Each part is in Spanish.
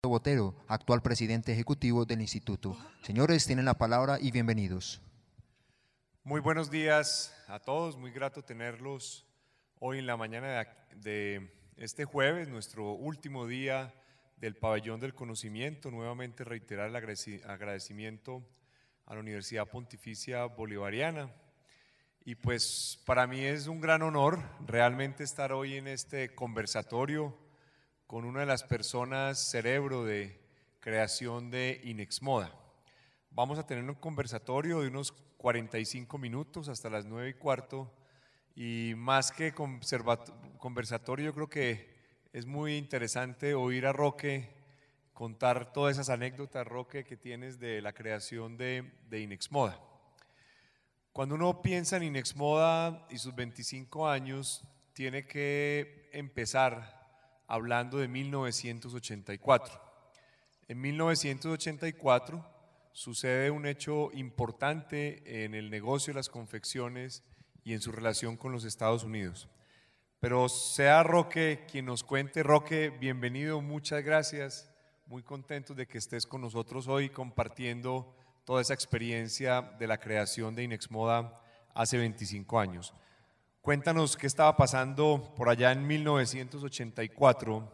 Botero, actual presidente ejecutivo del instituto. Señores, tienen la palabra y bienvenidos. Muy buenos días a todos, muy grato tenerlos hoy en la mañana de este jueves, nuestro último día del Pabellón del Conocimiento. Nuevamente reiterar el agradecimiento a la Universidad Pontificia Bolivariana. Y pues para mí es un gran honor realmente estar hoy en este conversatorio con una de las personas cerebro de creación de Inexmoda. Vamos a tener un conversatorio de unos 45 minutos hasta las 9:15 y más que conversatorio, yo creo que es muy interesante oír a Roque contar todas esas anécdotas, Roque, que tienes de la creación de Inexmoda. Cuando uno piensa en Inexmoda y sus 25 años, tiene que empezar hablando de 1984. En 1984 sucede un hecho importante en el negocio de las confecciones y en su relación con los Estados Unidos. Pero sea Roque quien nos cuente. Roque, bienvenido, muchas gracias. Muy contentos de que estés con nosotros hoy compartiendo toda esa experiencia de la creación de Inexmoda hace 25 años. Cuéntanos qué estaba pasando por allá en 1984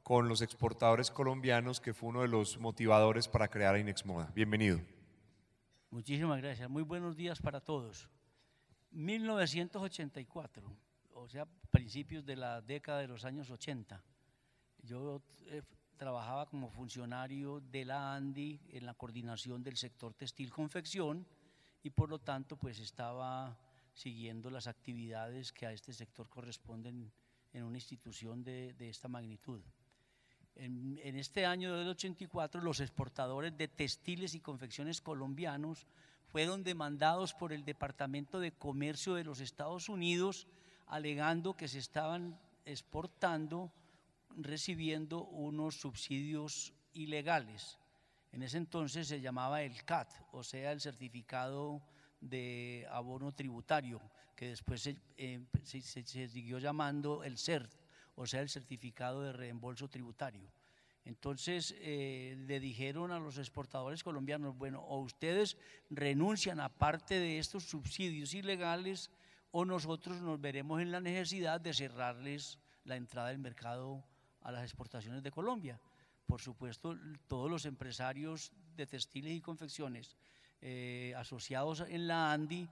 con los exportadores colombianos, que fue uno de los motivadores para crear Inexmoda. Bienvenido. Muchísimas gracias. Muy buenos días para todos. 1984, o sea, principios de la década de los años 80. Yo trabajaba como funcionario de la ANDI en la coordinación del sector textil-confección y por lo tanto pues estaba siguiendo las actividades que a este sector corresponden en una institución de esta magnitud. En este año del 84, los exportadores de textiles y confecciones colombianos fueron demandados por el Departamento de Comercio de los Estados Unidos, alegando que se estaban exportando, recibiendo unos subsidios ilegales. En ese entonces se llamaba el CAT, o sea, el certificado de abono tributario, que después se siguió llamando el CERT, o sea, el certificado de reembolso tributario. Entonces le dijeron a los exportadores colombianos, bueno, o ustedes renuncian a parte de estos subsidios ilegales o nosotros nos veremos en la necesidad de cerrarles la entrada del mercado a las exportaciones de Colombia. Por supuesto, todos los empresarios de textiles y confecciones asociados en la ANDI,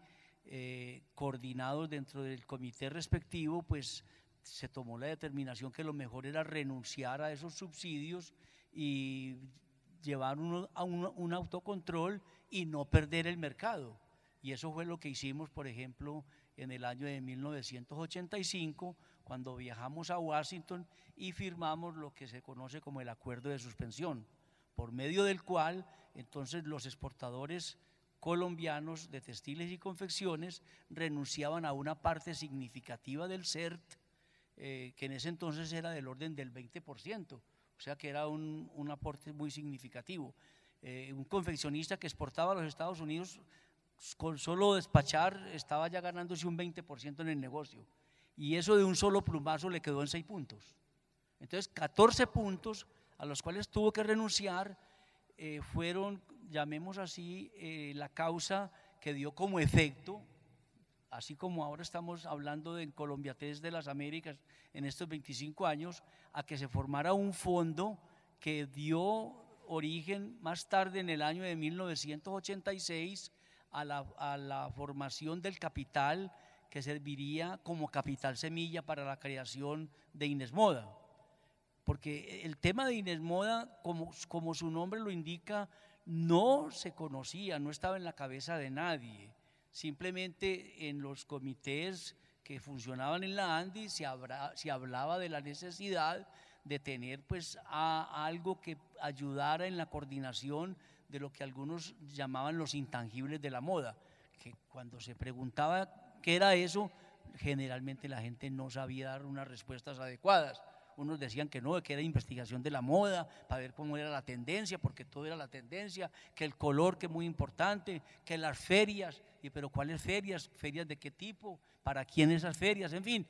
coordinados dentro del comité respectivo, pues se tomó la determinación que lo mejor era renunciar a esos subsidios y llevar un autocontrol y no perder el mercado. Y eso fue lo que hicimos, por ejemplo, en el año de 1985, cuando viajamos a Washington y firmamos lo que se conoce como el acuerdo de suspensión, por medio del cual entonces los exportadores colombianos de textiles y confecciones renunciaban a una parte significativa del CERT, que en ese entonces era del orden del 20%, o sea que era un aporte muy significativo. Un confeccionista que exportaba a los Estados Unidos, con solo despachar, estaba ya ganándose un 20% en el negocio, y eso de un solo plumazo le quedó en 6 puntos. Entonces 14 puntos a los cuales tuvo que renunciar fueron, llamemos así, la causa que dio como efecto, así como ahora estamos hablando de Colombiates de las Américas en estos 25 años, a que se formara un fondo que dio origen más tarde, en el año de 1986, a la formación del capital que serviría como capital semilla para la creación de Inexmoda. Porque el tema de Inexmoda, como su nombre lo indica, no se conocía, no estaba en la cabeza de nadie. Simplemente en los comités que funcionaban en la ANDI se hablaba de la necesidad de tener pues algo que ayudara en la coordinación de lo que algunos llamaban los intangibles de la moda, que cuando se preguntaba qué era eso, generalmente la gente no sabía dar unas respuestas adecuadas. Unos decían que no, que era investigación de la moda, para ver cómo era la tendencia, porque todo era la tendencia, que el color, que es muy importante, que las ferias, pero ¿cuáles ferias? ¿Ferias de qué tipo? ¿Para quién esas ferias? En fin,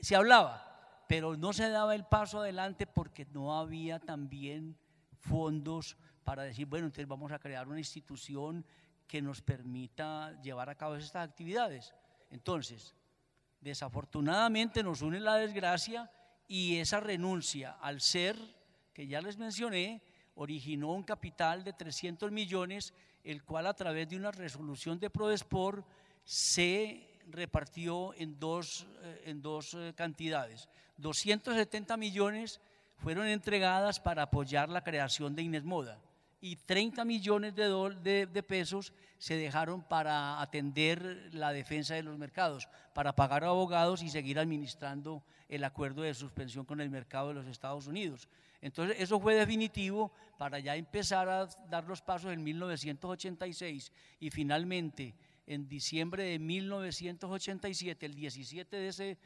se hablaba, pero no se daba el paso adelante porque no había también fondos para decir, bueno, entonces vamos a crear una institución que nos permita llevar a cabo estas actividades. Entonces, desafortunadamente nos une la desgracia y esa renuncia al ser, que ya les mencioné, originó un capital de 300 millones, el cual a través de una resolución de Prodesport se repartió en dos cantidades. 270 millones fueron entregadas para apoyar la creación de Inesmoda y 30 millones de pesos se dejaron para atender la defensa de los mercados, para pagar abogados y seguir administrando el acuerdo de suspensión con el mercado de los Estados Unidos. Entonces eso fue definitivo para ya empezar a dar los pasos en 1986 y finalmente en diciembre de 1987, el 17 de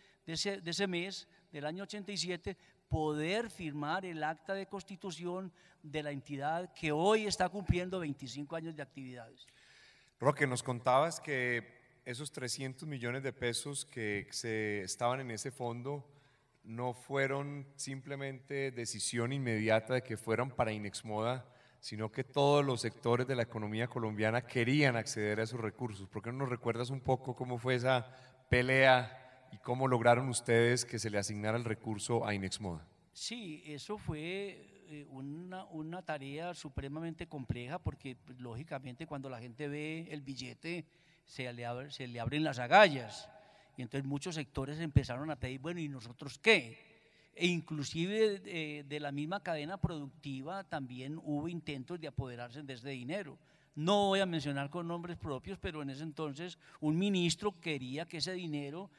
ese mes del año 87, poder firmar el acta de constitución de la entidad que hoy está cumpliendo 25 años de actividades. Roque, nos contabas que esos 300 millones de pesos que estaban en ese fondo no fueron simplemente decisión inmediata de que fueran para Inexmoda, sino que todos los sectores de la economía colombiana querían acceder a esos recursos. ¿Por qué no nos recuerdas un poco cómo fue esa pelea y cómo lograron ustedes que se le asignara el recurso a Inexmoda? Sí, eso fue una tarea supremamente compleja porque pues, lógicamente cuando la gente ve el billete se le abren las agallas y entonces muchos sectores empezaron a pedir, bueno, ¿y nosotros qué? E inclusive de la misma cadena productiva también hubo intentos de apoderarse de ese dinero. No voy a mencionar con nombres propios, pero en ese entonces un ministro quería que ese dinero,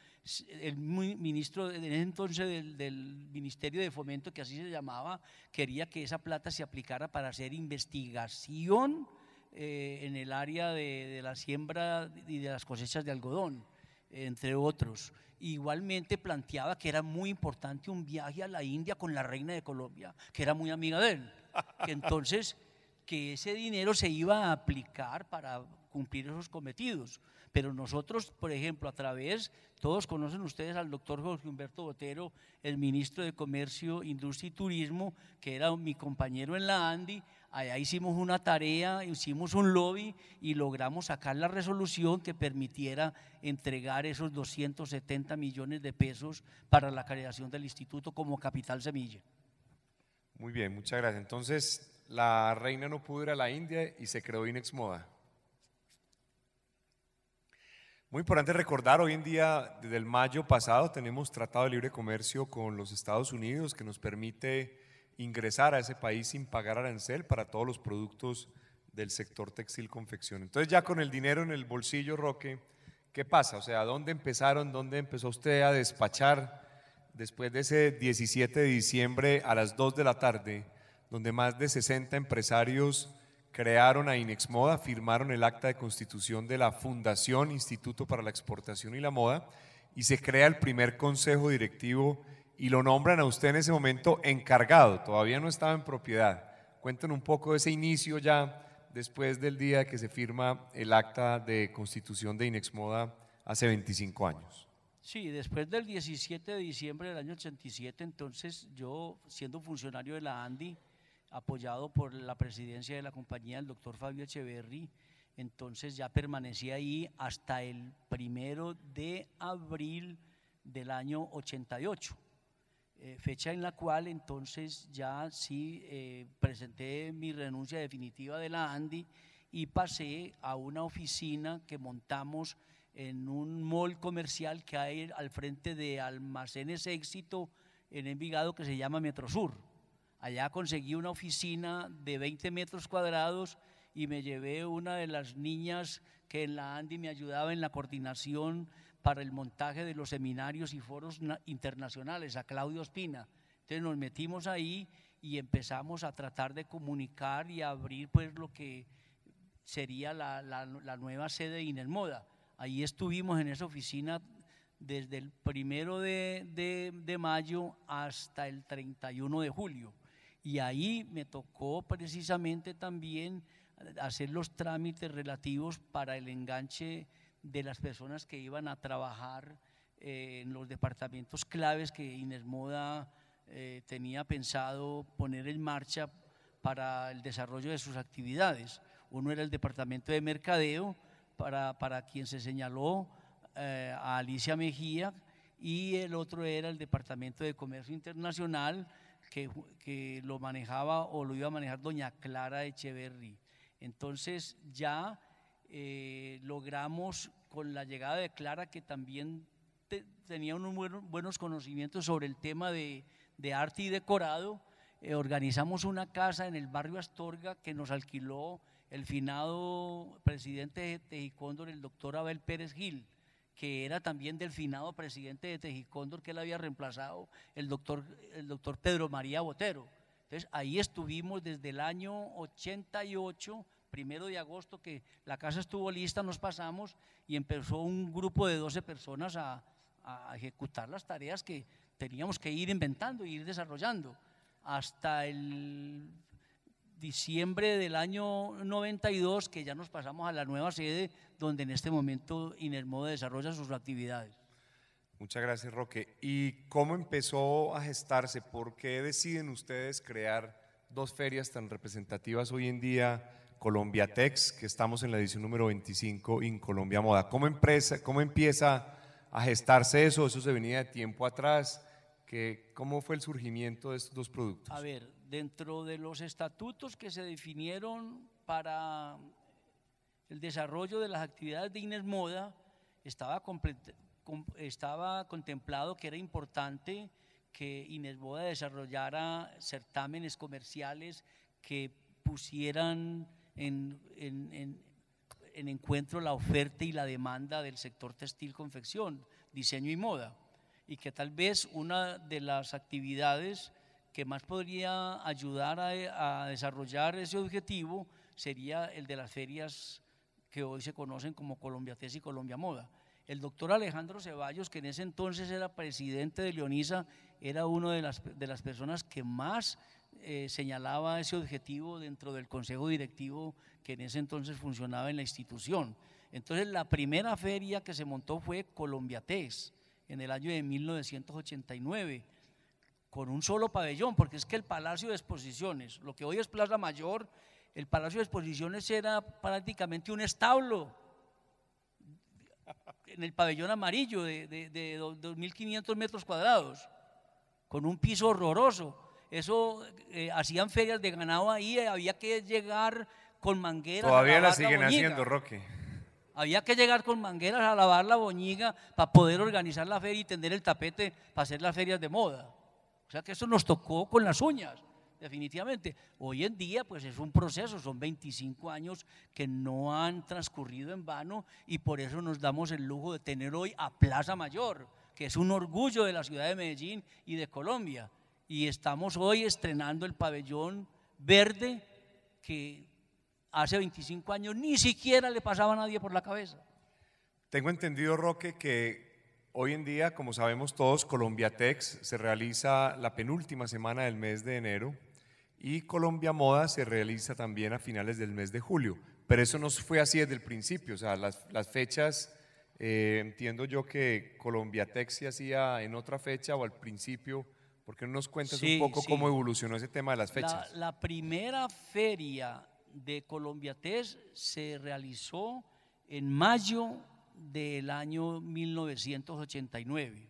el ministro en ese entonces del Ministerio de Fomento, que así se llamaba, quería que esa plata se aplicara para hacer investigación en el área de la siembra y de las cosechas de algodón, entre otros. Igualmente planteaba que era muy importante un viaje a la India con la reina de Colombia, que era muy amiga de él, que entonces que ese dinero se iba a aplicar para cumplir esos cometidos. Pero nosotros, por ejemplo, a través, todos conocen ustedes al doctor Jorge Humberto Botero, el ministro de Comercio, Industria y Turismo, que era mi compañero en la ANDI. Allá hicimos una tarea, hicimos un lobby y logramos sacar la resolución que permitiera entregar esos 270 millones de pesos para la creación del instituto como capital semilla. Muy bien, muchas gracias. Entonces, la reina no pudo ir a la India y se creó Inexmoda. Muy importante recordar, hoy en día, desde el mayo pasado, tenemos tratado de libre comercio con los Estados Unidos que nos permite ingresar a ese país sin pagar arancel para todos los productos del sector textil confección. Entonces ya con el dinero en el bolsillo, Roque, ¿qué pasa? O sea, ¿dónde empezaron? ¿Dónde empezó usted a despachar después de ese 17 de diciembre a las 2 de la tarde, donde más de 60 empresarios crearon a Inexmoda, firmaron el acta de constitución de la Fundación Instituto para la Exportación y la Moda y se crea el primer consejo directivo y lo nombran a usted en ese momento encargado, todavía no estaba en propiedad? Cuéntanos un poco de ese inicio ya después del día que se firma el acta de constitución de Inexmoda hace 25 años. Sí, después del 17 de diciembre del año 87, entonces yo, siendo funcionario de la ANDI, apoyado por la presidencia de la compañía, el doctor Fabio Echeverry, entonces ya permanecí ahí hasta el 1 de abril del año 88, fecha en la cual entonces ya sí presenté mi renuncia definitiva de la ANDI y pasé a una oficina que montamos en un mall comercial que hay al frente de Almacenes Éxito en Envigado que se llama Metrosur. Allá conseguí una oficina de 20 metros cuadrados y me llevé una de las niñas que en la ANDI me ayudaba en la coordinación para el montaje de los seminarios y foros internacionales, a Claudio Ospina. Entonces nos metimos ahí y empezamos a tratar de comunicar y a abrir pues lo que sería la nueva sede de Inexmoda. Ahí estuvimos en esa oficina desde el 1 de mayo hasta el 31 de julio. Y ahí me tocó precisamente también hacer los trámites relativos para el enganche de las personas que iban a trabajar en los departamentos claves que Inexmoda tenía pensado poner en marcha para el desarrollo de sus actividades. Uno era el departamento de mercadeo, para quien se señaló a Alicia Mejía, y el otro era el departamento de comercio internacional, que lo manejaba o lo iba a manejar doña Clara Echeverry. Entonces ya logramos, con la llegada de Clara, que también tenía unos buenos conocimientos sobre el tema de arte y decorado, organizamos una casa en el barrio Astorga que nos alquiló el finado presidente de Tejicóndor, el doctor Abel Pérez Gil, que era también del finado presidente de Tejicóndor, que él había reemplazado, el doctor Pedro María Botero. Entonces ahí estuvimos desde el año 88, 1 de agosto, que la casa estuvo lista, nos pasamos y empezó un grupo de 12 personas a ejecutar las tareas que teníamos que ir inventando e ir desarrollando. Hasta el diciembre del año 92, que ya nos pasamos a la nueva sede, donde en este momento Inesmoda desarrolla sus actividades. Muchas gracias, Roque. ¿Y cómo empezó a gestarse? ¿Por qué deciden ustedes crear dos ferias tan representativas hoy en día, Colombiatex, que estamos en la edición número 25, y Colombia Moda? ¿Cómo empieza a gestarse eso? ¿Eso se venía de tiempo atrás? ¿Cómo fue el surgimiento de estos dos productos? A ver, dentro de los estatutos que se definieron para el desarrollo de las actividades de Inesmoda, estaba contemplado que era importante que Inesmoda desarrollara certámenes comerciales que pusieran en encuentro la oferta y la demanda del sector textil, confección, diseño y moda, y que tal vez una de las actividades que más podría ayudar a desarrollar ese objetivo sería el de las ferias que hoy se conocen como Colombiatex y Colombia Moda. El doctor Alejandro Ceballos, que en ese entonces era presidente de Leonisa, era una de las personas que más señalaba ese objetivo dentro del consejo directivo que en ese entonces funcionaba en la institución. Entonces la primera feria que se montó fue Colombiatex en el año de 1989, con un solo pabellón, porque es que el Palacio de Exposiciones, lo que hoy es Plaza Mayor, el Palacio de Exposiciones era prácticamente un establo en el pabellón amarillo de 2.500 metros cuadrados, con un piso horroroso. Eso, hacían ferias de ganado ahí, había que llegar con mangueras. Todavía la siguen haciendo, Roque. Había que llegar con mangueras a lavar la boñiga para poder organizar la feria y tender el tapete para hacer las ferias de moda. O sea que eso nos tocó con las uñas, definitivamente. Hoy en día pues es un proceso, son 25 años que no han transcurrido en vano, y por eso nos damos el lujo de tener hoy a Plaza Mayor, que es un orgullo de la ciudad de Medellín y de Colombia. Y estamos hoy estrenando el pabellón verde, que hace 25 años ni siquiera le pasaba a nadie por la cabeza. Tengo entendido, Roque, que hoy en día, como sabemos todos, Colombiatex se realiza la penúltima semana del mes de enero y Colombia Moda se realiza también a finales del mes de julio, pero eso no fue así desde el principio. O sea, las fechas, entiendo yo que Colombiatex se hacía en otra fecha o al principio. ¿Por qué no nos cuentas un poco cómo evolucionó ese tema de las fechas? La primera feria de Colombiatex se realizó en mayo del año 1989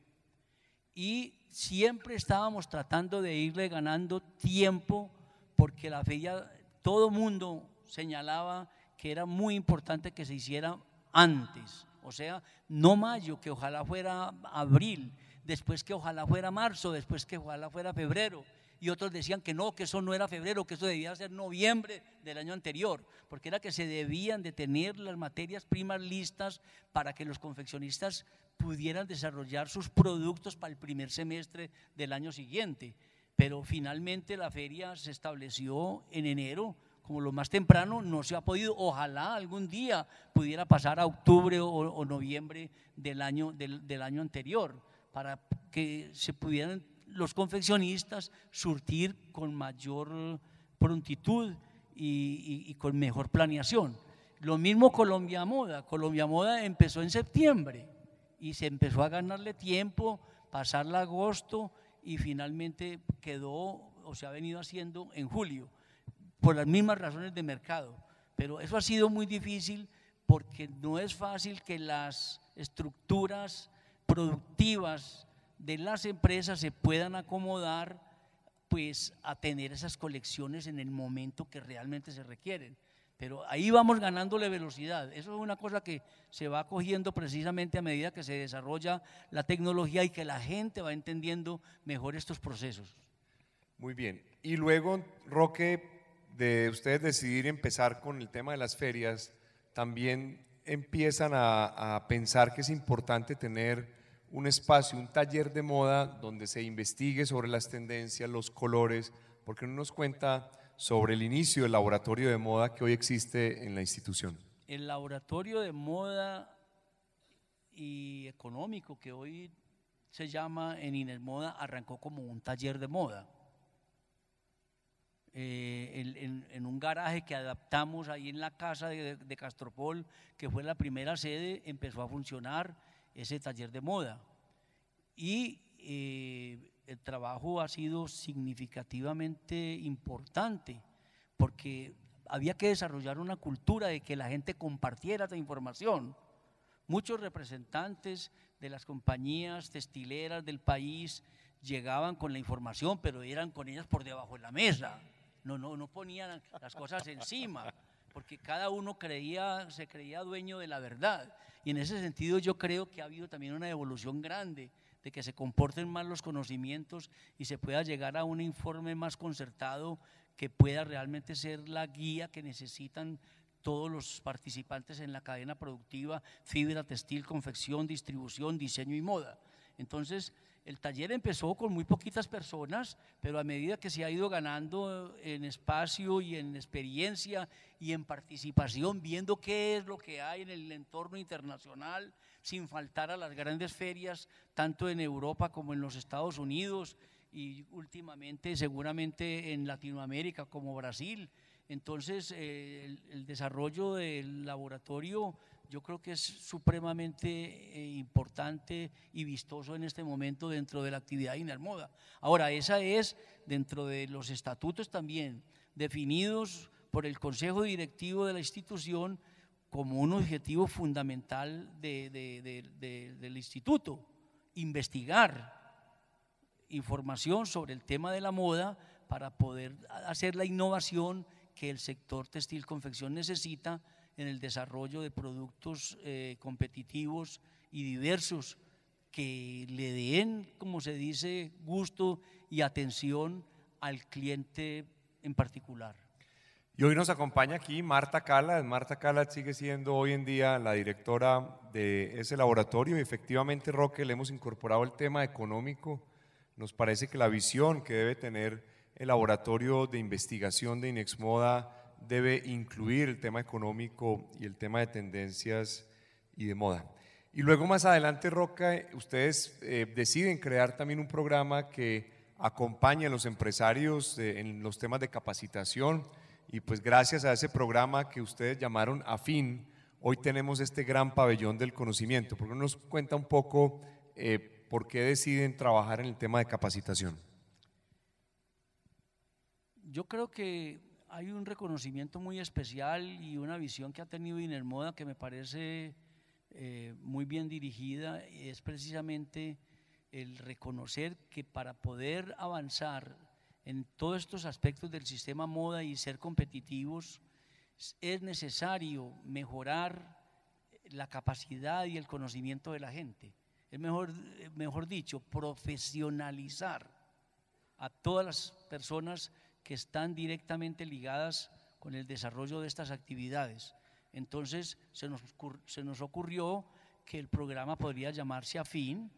y siempre estábamos tratando de irle ganando tiempo, porque la feria, todo mundo señalaba que era muy importante que se hiciera antes, o sea, no mayo, que ojalá fuera abril, después que ojalá fuera marzo, después que ojalá fuera febrero, y otros decían que no, que eso no era febrero, que eso debía ser noviembre del año anterior, porque era que se debían de tener las materias primas listas para que los confeccionistas pudieran desarrollar sus productos para el primer semestre del año siguiente. Pero finalmente la feria se estableció en enero, como lo más temprano. No se ha podido, ojalá algún día pudiera pasar a octubre o noviembre del año anterior, para que se pudieran los confeccionistas surtir con mayor prontitud y con mejor planeación. Lo mismo Colombia Moda. Colombia Moda empezó en septiembre y se empezó a ganarle tiempo, pasarla a agosto, y finalmente quedó, o se ha venido haciendo en julio. por las mismas razones de mercado. Pero eso ha sido muy difícil porque no es fácil que las estructuras productivas de las empresas se puedan acomodar pues a tener esas colecciones en el momento que realmente se requieren. Pero ahí vamos ganándole velocidad. Eso es una cosa que se va cogiendo precisamente a medida que se desarrolla la tecnología y que la gente va entendiendo mejor estos procesos. Muy bien. Y luego, Roque, de ustedes decidir empezar con el tema de las ferias, también empiezan a pensar que es importante tener un espacio, un taller de moda donde se investigue sobre las tendencias, los colores, porque no nos cuenta sobre el inicio del laboratorio de moda que hoy existe en la institución. El laboratorio de moda y económico que hoy se llama en Inesmoda arrancó como un taller de moda. En un garaje que adaptamos ahí en la casa de Castropol, que fue la primera sede, empezó a funcionar ese taller de moda. Y el trabajo ha sido significativamente importante porque había que desarrollar una cultura de que la gente compartiera esta información. Muchos representantes de las compañías textileras del país llegaban con la información, pero eran con ellas por debajo de la mesa. No ponían las cosas encima, porque cada uno se creía dueño de la verdad. Y en ese sentido yo creo que ha habido también una evolución grande de que se comporten más los conocimientos y se pueda llegar a un informe más concertado que pueda realmente ser la guía que necesitan todos los participantes en la cadena productiva: fibra, textil, confección, distribución, diseño y moda. Entonces, el taller empezó con muy poquitas personas, pero a medida que se ha ido ganando en espacio y en experiencia y en participación, viendo qué es lo que hay en el entorno internacional, sin faltar a las grandes ferias, tanto en Europa como en los Estados Unidos y últimamente seguramente en Latinoamérica como Brasil. Entonces, el desarrollo del laboratorio yo creo que es supremamente importante y vistoso en este momento dentro de la actividad de Inesmoda. Ahora, esa es dentro de los estatutos también definidos por el Consejo Directivo de la institución como un objetivo fundamental del instituto: investigar información sobre el tema de la moda para poder hacer la innovación que el sector textil confección necesita en el desarrollo de productos competitivos y diversos que le den, como se dice, gusto y atención al cliente en particular. Y hoy nos acompaña aquí Marta Cala. Marta Cala sigue siendo hoy en día la directora de ese laboratorio y efectivamente, Roque, le hemos incorporado el tema económico. Nos parece que la visión que debe tener el laboratorio de investigación de Inesmoda debe incluir el tema económico y el tema de tendencias y de moda. Y luego más adelante, Roque, ustedes deciden crear también un programa que acompañe a los empresarios en los temas de capacitación, y pues gracias a ese programa que ustedes llamaron AFIN, hoy tenemos este gran pabellón del conocimiento. ¿Por qué no nos cuenta un poco por qué deciden trabajar en el tema de capacitación? Yo creo que hay un reconocimiento muy especial y una visión que ha tenido Inesmoda que me parece muy bien dirigida. Es precisamente el reconocer que para poder avanzar en todos estos aspectos del sistema moda y ser competitivos es necesario mejorar la capacidad y el conocimiento de la gente. Es mejor dicho, profesionalizar a todas las personas que están directamente ligadas con el desarrollo de estas actividades. Entonces se nos ocurrió que el programa podría llamarse AFIN,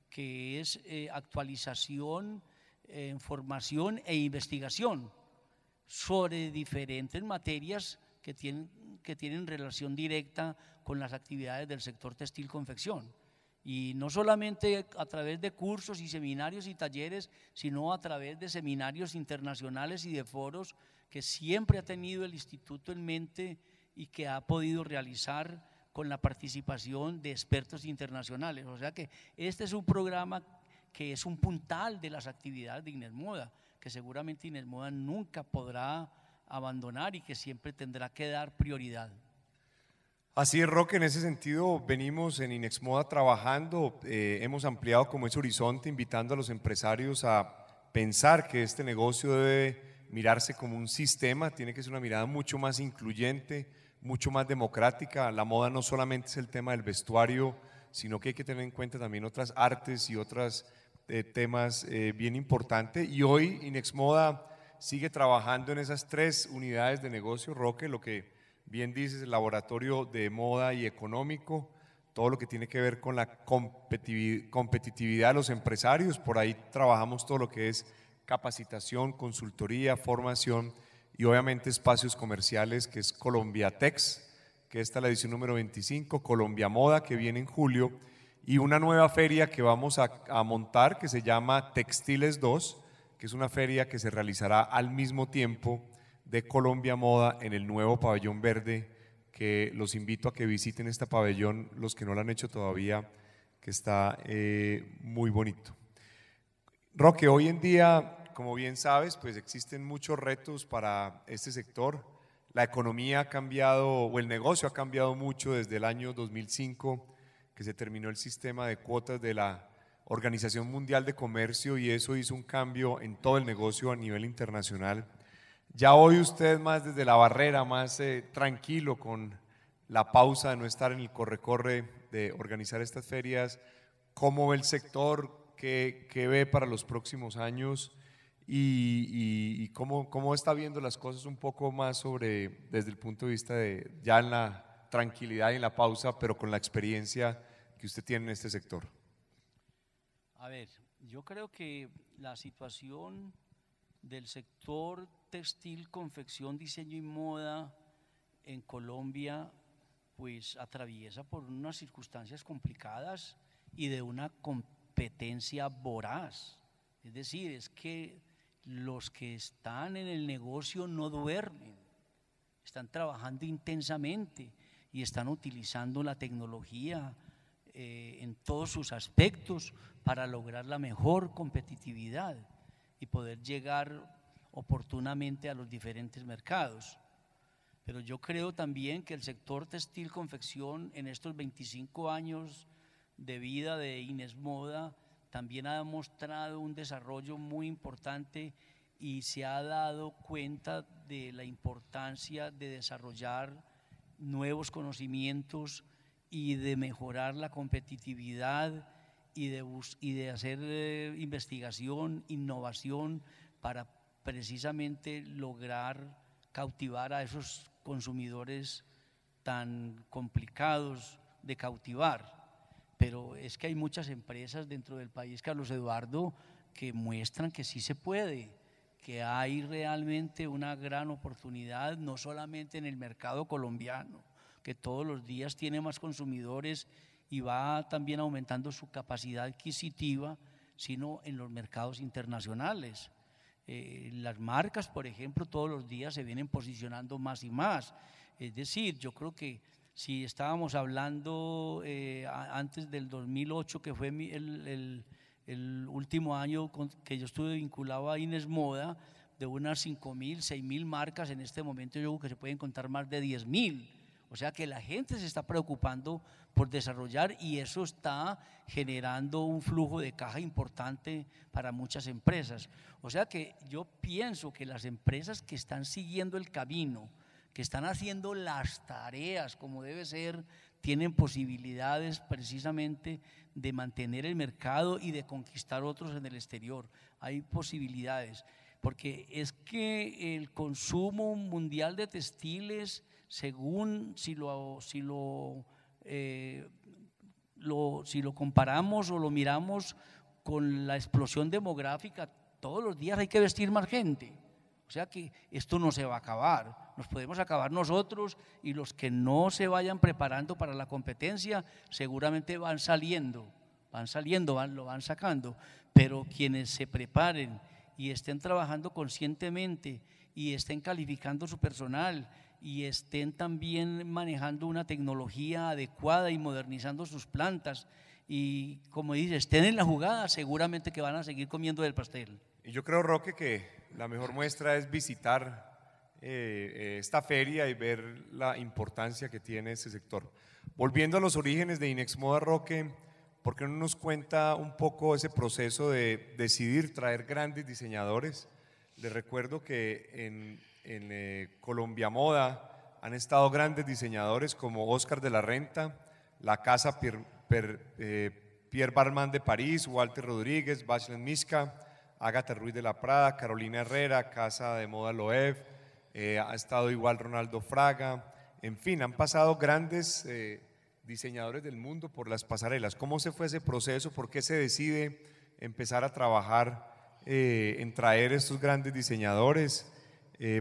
que es actualización, formación e investigación sobre diferentes materias que tienen relación directa con las actividades del sector textil confección. Y no solamente a través de cursos y seminarios y talleres, sino a través de seminarios internacionales y de foros que siempre ha tenido el instituto en mente y que ha podido realizar con la participación de expertos internacionales. O sea que este es un programa que es un puntal de las actividades de Inesmoda, que seguramente Inesmoda nunca podrá abandonar y que siempre tendrá que dar prioridad. Así es, Roque, en ese sentido venimos en Inexmoda trabajando, hemos ampliado como ese horizonte, invitando a los empresarios a pensar que este negocio debe mirarse como un sistema, tiene que ser una mirada mucho más incluyente, mucho más democrática. La moda no solamente es el tema del vestuario, sino que hay que tener en cuenta también otras artes y otros temas bien importantes. Y hoy Inexmoda sigue trabajando en esas 3 unidades de negocio, Roque, lo que bien dices, el laboratorio de moda y económico, todo lo que tiene que ver con la competitividad de los empresarios, por ahí trabajamos todo lo que es capacitación, consultoría, formación y obviamente espacios comerciales, que es Colombiatex, que esta es la edición número 25, Colombia Moda, que viene en julio, y una nueva feria que vamos a montar que se llama Textiles 2, que es una feria que se realizará al mismo tiempo de Colombia Moda en el nuevo pabellón verde, que los invito a que visiten este pabellón, los que no lo han hecho todavía, que está muy bonito. Roque, hoy en día, como bien sabes, pues existen muchos retos para este sector. La economía ha cambiado, o el negocio ha cambiado mucho desde el año 2005, que se terminó el sistema de cuotas de la Organización Mundial de Comercio, y eso hizo un cambio en todo el negocio a nivel internacional. Ya hoy usted más desde la barrera, más tranquilo con la pausa de no estar en el corre-corre de organizar estas ferias, ¿cómo ve el sector? ¿Qué ve para los próximos años? Y cómo está viendo las cosas un poco más desde el punto de vista de ya en la tranquilidad y en la pausa, pero con la experiencia que usted tiene en este sector. A ver, yo creo que la situación del sector textil, confección, diseño y moda en Colombia pues atraviesa por unas circunstancias complicadas y de una competencia voraz. Es decir, es que los que están en el negocio no duermen, están trabajando intensamente y están utilizando la tecnología en todos sus aspectos para lograr la mejor competitividad y poder llegar oportunamente a los diferentes mercados. Pero yo creo también que el sector textil confección en estos 25 años de vida de Inexmoda también ha demostrado un desarrollo muy importante y se ha dado cuenta de la importancia de desarrollar nuevos conocimientos y de mejorar la competitividad y de hacer investigación, innovación para precisamente lograr cautivar a esos consumidores tan complicados de cautivar. Pero es que hay muchas empresas dentro del país, Carlos Eduardo, que muestran que sí se puede, que hay realmente una gran oportunidad, no solamente en el mercado colombiano, que todos los días tiene más consumidores y va también aumentando su capacidad adquisitiva, sino en los mercados internacionales. Las marcas, por ejemplo, todos los días se vienen posicionando más y más. Es decir, yo creo que si estábamos hablando antes del 2008, que fue el último año que yo estuve vinculado a Inexmoda, de unas 5.000, 6.000 marcas, en este momento yo creo que se pueden contar más de 10.000. O sea que la gente se está preocupando por desarrollar y eso está generando un flujo de caja importante para muchas empresas. O sea que yo pienso que las empresas que están siguiendo el camino, que están haciendo las tareas como debe ser, tienen posibilidades precisamente de mantener el mercado y de conquistar otros en el exterior. Hay posibilidades, porque es que el consumo mundial de textiles, según si lo comparamos o lo miramos con la explosión demográfica, todos los días hay que vestir más gente. O sea que esto no se va a acabar, nos podemos acabar nosotros y los que no se vayan preparando para la competencia seguramente van saliendo, lo van sacando, pero quienes se preparen y estén trabajando conscientemente y estén calificando su personal y estén también manejando una tecnología adecuada y modernizando sus plantas y como dice, estén en la jugada, seguramente que van a seguir comiendo del pastel. Y yo creo, Roque, que la mejor muestra es visitar esta feria y ver la importancia que tiene este sector. Volviendo a los orígenes de Inexmoda Roque, ¿por qué no nos cuenta un poco ese proceso de decidir traer grandes diseñadores? Les recuerdo que en Colombia Moda han estado grandes diseñadores como Oscar de la Renta, la Casa Pierre Balmain de París, Walter Rodríguez, Bachelet Misca, Ágata Ruiz de la Prada, Carolina Herrera, Casa de Moda Loewe, ha estado igual Ronaldo Fraga, en fin, han pasado grandes diseñadores del mundo por las pasarelas. ¿Cómo se fue ese proceso? ¿Por qué se decide empezar a trabajar en traer estos grandes diseñadores?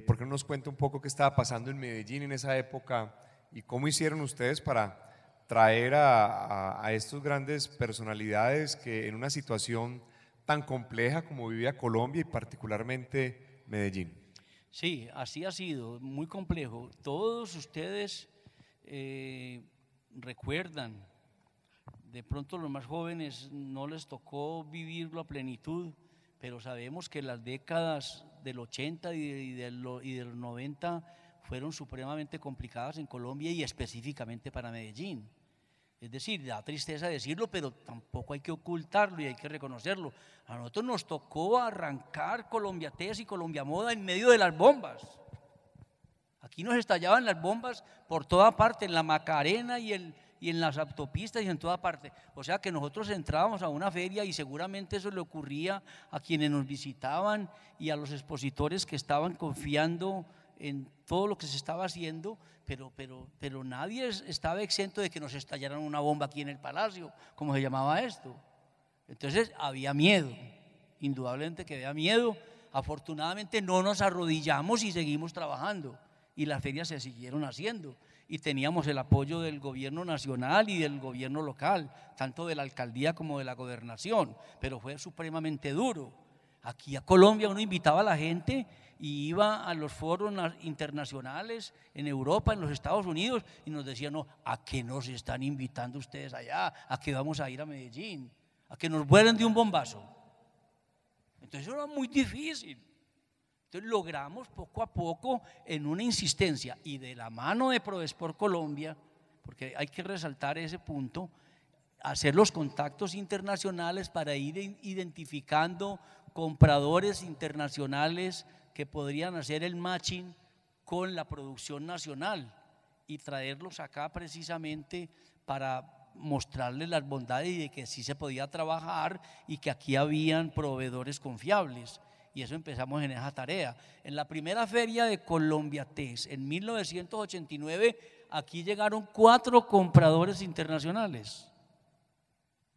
¿Por qué no nos cuenta un poco qué estaba pasando en Medellín en esa época y cómo hicieron ustedes para traer a estas grandes personalidades que en una situación tan compleja como vivía Colombia y particularmente Medellín? Sí, así ha sido, muy complejo. Todos ustedes recuerdan, de pronto los más jóvenes no les tocó vivirlo a plenitud, pero sabemos que las décadas del 80 y del 90 fueron supremamente complicadas en Colombia y específicamente para Medellín. Es decir, da tristeza decirlo, pero tampoco hay que ocultarlo y hay que reconocerlo. A nosotros nos tocó arrancar Colombia Test y Colombia Moda en medio de las bombas. Aquí nos estallaban las bombas por toda parte, en la Macarena y en las autopistas y en toda parte. O sea que nosotros entrábamos a una feria y seguramente eso le ocurría a quienes nos visitaban y a los expositores que estaban confiando en todo lo que se estaba haciendo, pero nadie estaba exento de que nos estallaran una bomba aquí en el Palacio, como se llamaba esto. Entonces había miedo, indudablemente que había miedo. Afortunadamente no nos arrodillamos y seguimos trabajando y las ferias se siguieron haciendo y teníamos el apoyo del gobierno nacional y del gobierno local, tanto de la alcaldía como de la gobernación, pero fue supremamente duro. Aquí a Colombia uno invitaba a la gente y iba a los foros internacionales en Europa, en los Estados Unidos, y nos decían: no, ¿a qué nos están invitando ustedes allá? ¿A qué vamos a ir a Medellín? ¿A que nos vuelen de un bombazo? Entonces eso era muy difícil. Entonces logramos poco a poco, en una insistencia y de la mano de Prodesport Colombia, porque hay que resaltar ese punto, hacer los contactos internacionales para ir identificando compradores internacionales que podrían hacer el matching con la producción nacional y traerlos acá precisamente para mostrarles las bondades de que sí se podía trabajar y que aquí habían proveedores confiables. Y eso empezamos en esa tarea. En la primera feria de Colombia Test, en 1989, aquí llegaron 4 compradores internacionales.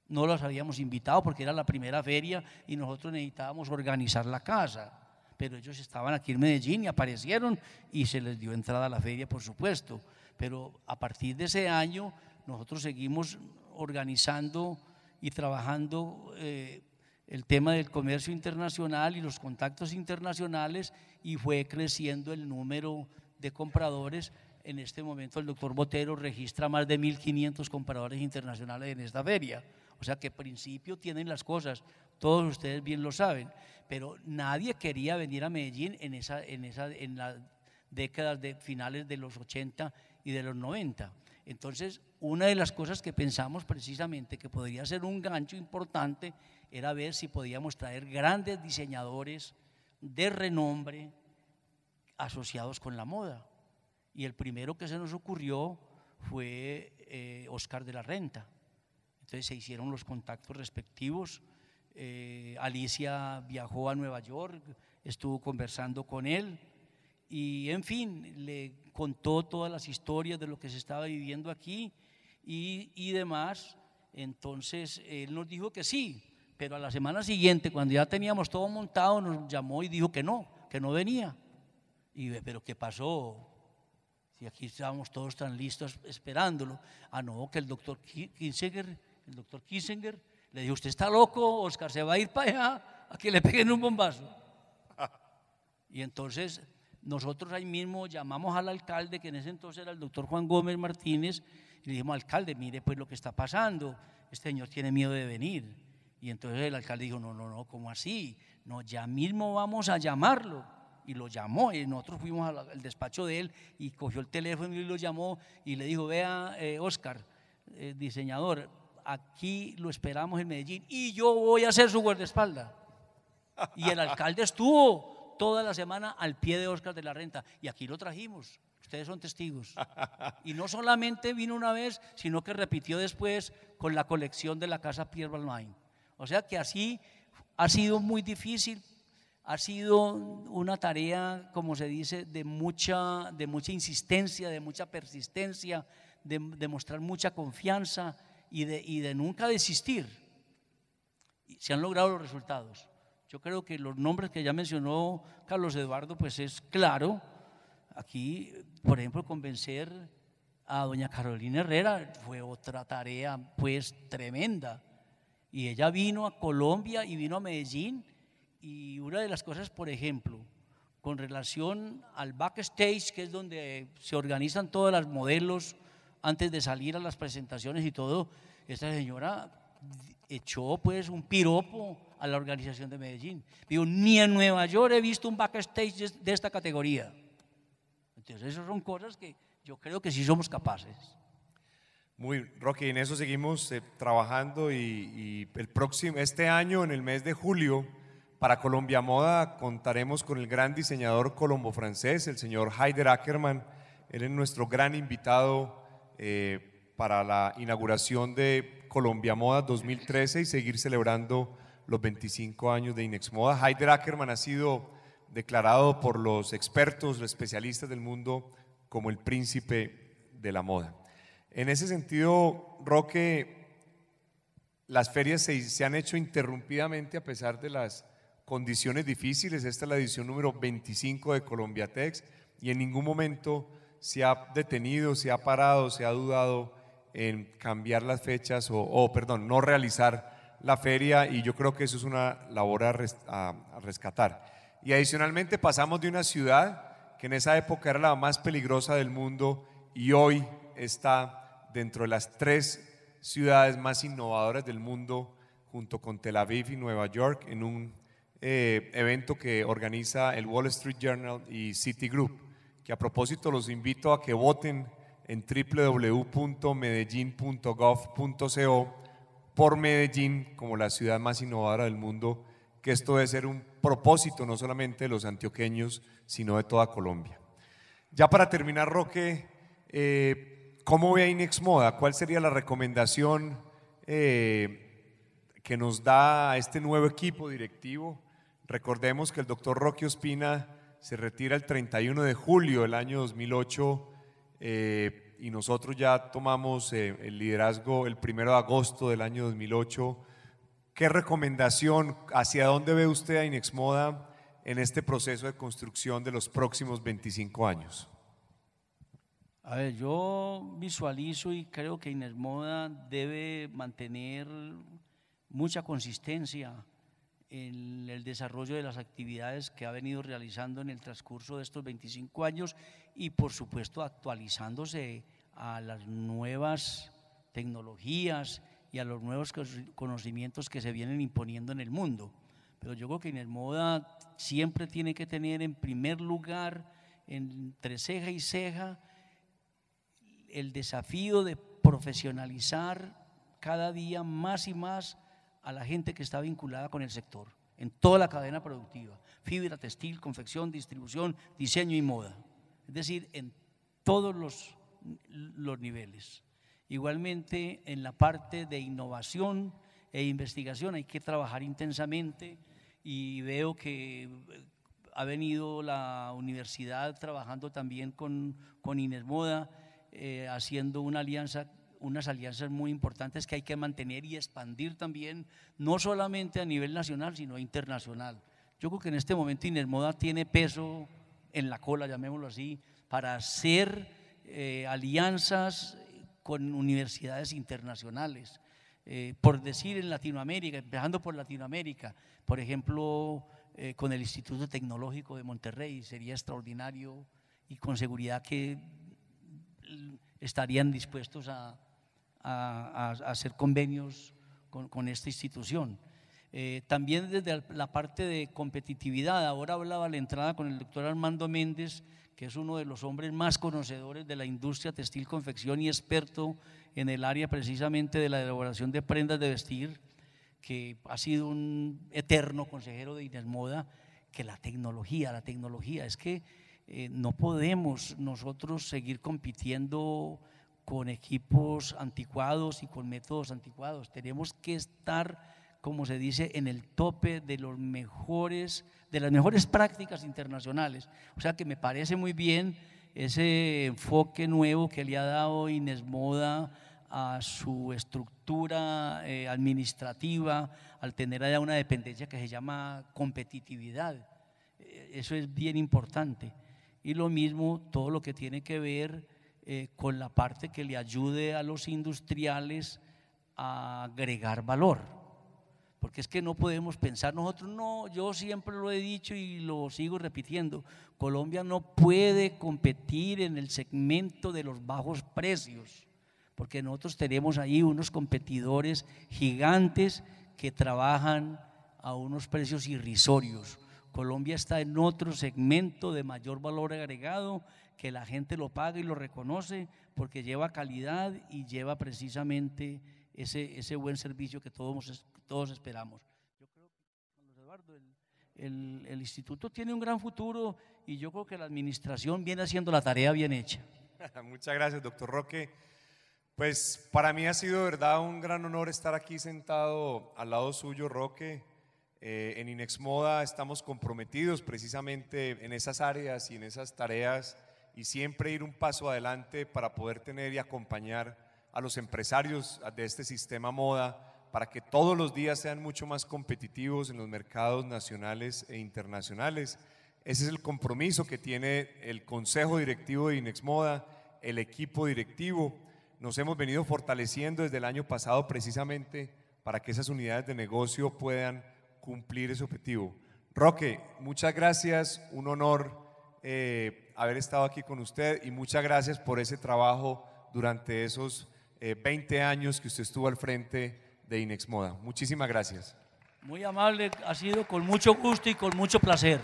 No los habíamos invitado porque era la primera feria y nosotros necesitábamos organizar la casa, pero ellos estaban aquí en Medellín y aparecieron y se les dio entrada a la feria, por supuesto. Pero a partir de ese año nosotros seguimos organizando y trabajando el tema del comercio internacional y los contactos internacionales, y fue creciendo el número de compradores. En este momento el doctor Botero registra más de 1.500 compradores internacionales en esta feria. O sea que principio tienen las cosas, todos ustedes bien lo saben, pero nadie quería venir a Medellín en las décadas de finales de los 80 y de los 90. Entonces, una de las cosas que pensamos precisamente que podría ser un gancho importante era ver si podíamos traer grandes diseñadores de renombre asociados con la moda. Y el primero que se nos ocurrió fue Oscar de la Renta. Entonces se hicieron los contactos respectivos. Alicia viajó a Nueva York, estuvo conversando con él y en fin, le contó todas las historias de lo que se estaba viviendo aquí y demás. Entonces él nos dijo que sí, pero a la semana siguiente, cuando ya teníamos todo montado, nos llamó y dijo que no venía. Y pero ¿qué pasó? Si aquí estábamos todos tan listos esperándolo. No, que el doctor Kissinger le dijo: usted está loco, Oscar se va a ir para allá a que le peguen un bombazo. Y entonces nosotros ahí mismo llamamos al alcalde, que en ese entonces era el doctor Juan Gómez Martínez, y le dijimos: alcalde, mire pues lo que está pasando, este señor tiene miedo de venir. Y entonces el alcalde dijo: no, ¿cómo así? No, ya mismo vamos a llamarlo. y lo llamó, y nosotros fuimos al despacho de él y cogió el teléfono y lo llamó y le dijo: vea, Oscar, diseñador, aquí lo esperamos en Medellín y yo voy a ser su guardaespaldas. Y el alcalde estuvo toda la semana al pie de Oscar de la Renta y aquí lo trajimos, ustedes son testigos. Y no solamente vino una vez, sino que repitió después con la colección de la casa Pierre Balmain. O sea que así ha sido muy difícil, ha sido una tarea, como se dice, de mucha insistencia, de mucha persistencia, de mostrar mucha confianza y de nunca desistir. Y se han logrado los resultados. Yo creo que los nombres que ya mencionó Carlos Eduardo, pues es claro. Aquí, por ejemplo, convencer a doña Carolina Herrera fue otra tarea pues tremenda. Y ella vino a Colombia y vino a Medellín, y una de las cosas, por ejemplo, con relación al backstage, que es donde se organizan todas las modelos antes de salir a las presentaciones y todo, esta señora echó pues un piropo a la organización de Medellín. Digo, ni en Nueva York he visto un backstage de esta categoría. Entonces esas son cosas que yo creo que sí somos capaces. Muy, Rocky, en eso seguimos trabajando y este año, en el mes de julio, para Colombia Moda contaremos con el gran diseñador colombo-francés, el señor Haider Ackermann. Él es nuestro gran invitado para la inauguración de Colombia Moda 2013 y seguir celebrando los 25 años de Inexmoda. Haider Ackermann ha sido declarado por los expertos, los especialistas del mundo, como el príncipe de la moda. En ese sentido, Roque, las ferias se han hecho interrumpidamente a pesar de las condiciones difíciles. Esta es la edición número 25 de Colombiatex y en ningún momento se ha detenido, se ha parado, se ha dudado en cambiar las fechas no realizar la feria, y yo creo que eso es una labor a rescatar. Y adicionalmente pasamos de una ciudad que en esa época era la más peligrosa del mundo y hoy está dentro de las 3 ciudades más innovadoras del mundo, junto con Tel Aviv y Nueva York, en un evento que organiza el Wall Street Journal y Citigroup, que a propósito los invito a que voten en www.medellin.gov.co por Medellín como la ciudad más innovadora del mundo, que esto debe ser un propósito no solamente de los antioqueños, sino de toda Colombia. Ya para terminar, Roque, ¿cómo ve a Inexmoda? ¿Cuál sería la recomendación que nos da a este nuevo equipo directivo? Recordemos que el doctor Roque Ospina se retira el 31 de julio del año 2008 y nosotros ya tomamos el liderazgo el 1 de agosto del año 2008. ¿Qué recomendación, hacia dónde ve usted a Inexmoda en este proceso de construcción de los próximos 25 años? A ver, yo visualizo y creo que Inexmoda debe mantener mucha consistencia en el desarrollo de las actividades que ha venido realizando en el transcurso de estos 25 años y por supuesto actualizándose a las nuevas tecnologías y a los nuevos conocimientos que se vienen imponiendo en el mundo. Pero yo creo que Inexmoda siempre tiene que tener en primer lugar, entre ceja y ceja, el desafío de profesionalizar cada día más y más a la gente que está vinculada con el sector, en toda la cadena productiva: fibra, textil, confección, distribución, diseño y moda. Es decir, en todos los niveles. Igualmente, en la parte de innovación e investigación hay que trabajar intensamente, y veo que ha venido la universidad trabajando también con Inexmoda, haciendo unas alianzas muy importantes que hay que mantener y expandir también, no solamente a nivel nacional, sino internacional. Yo creo que en este momento Inexmoda tiene peso en la cola, llamémoslo así, para hacer alianzas con universidades internacionales. Por decir, en Latinoamérica, empezando por Latinoamérica, por ejemplo, con el Instituto Tecnológico de Monterrey, sería extraordinario y con seguridad que estarían dispuestos a hacer convenios con esta institución. También desde la parte de competitividad, ahora hablaba a la entrada con el doctor Armando Méndez, que es uno de los hombres más conocedores de la industria textil confección y experto en el área precisamente de la elaboración de prendas de vestir, que ha sido un eterno consejero de Inesmoda, que la tecnología, es que no podemos nosotros seguir compitiendo con equipos anticuados y con métodos anticuados. Tenemos que estar, como se dice, en el tope de las mejores prácticas internacionales. O sea que me parece muy bien ese enfoque nuevo que le ha dado Inesmoda a su estructura administrativa, al tener allá una dependencia que se llama competitividad. Eso es bien importante. Y lo mismo todo lo que tiene que ver con la parte que le ayude a los industriales a agregar valor. Porque es que no podemos pensar nosotros, no, yo siempre lo he dicho y lo sigo repitiendo, Colombia no puede competir en el segmento de los bajos precios, porque nosotros tenemos ahí unos competidores gigantes que trabajan a unos precios irrisorios. Colombia está en otro segmento de mayor valor agregado, que la gente lo paga y lo reconoce porque lleva calidad y lleva precisamente ese buen servicio que todos esperamos. Yo creo que, Carlos Eduardo, el instituto tiene un gran futuro y yo creo que la administración viene haciendo la tarea bien hecha. Muchas gracias, doctor Roque. Pues para mí ha sido de verdad un gran honor estar aquí sentado al lado suyo, Roque. En Inexmoda estamos comprometidos precisamente en esas áreas y en esas tareas y siempre ir un paso adelante para poder tener y acompañar a los empresarios de este sistema moda para que todos los días sean mucho más competitivos en los mercados nacionales e internacionales. Ese es el compromiso que tiene el Consejo Directivo de Inexmoda, el equipo directivo. Nos hemos venido fortaleciendo desde el año pasado precisamente para que esas unidades de negocio puedan cumplir ese objetivo. Roque, muchas gracias, un honor haber estado aquí con usted y muchas gracias por ese trabajo durante esos 20 años que usted estuvo al frente de Inexmoda. Muchísimas gracias. Muy amable, ha sido con mucho gusto y con mucho placer.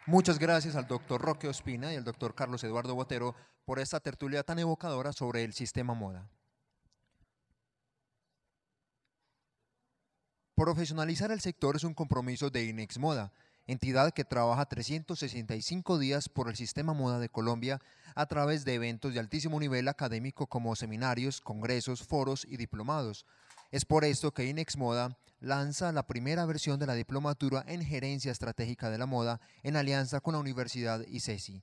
Muchas gracias al doctor Roque Ospina y al doctor Carlos Eduardo Botero por esta tertulia tan evocadora sobre el sistema moda. Profesionalizar el sector es un compromiso de Inexmoda, entidad que trabaja 365 días por el sistema moda de Colombia a través de eventos de altísimo nivel académico como seminarios, congresos, foros y diplomados. Es por esto que Inexmoda lanza la primera versión de la diplomatura en Gerencia Estratégica de la Moda en alianza con la Universidad ICESI.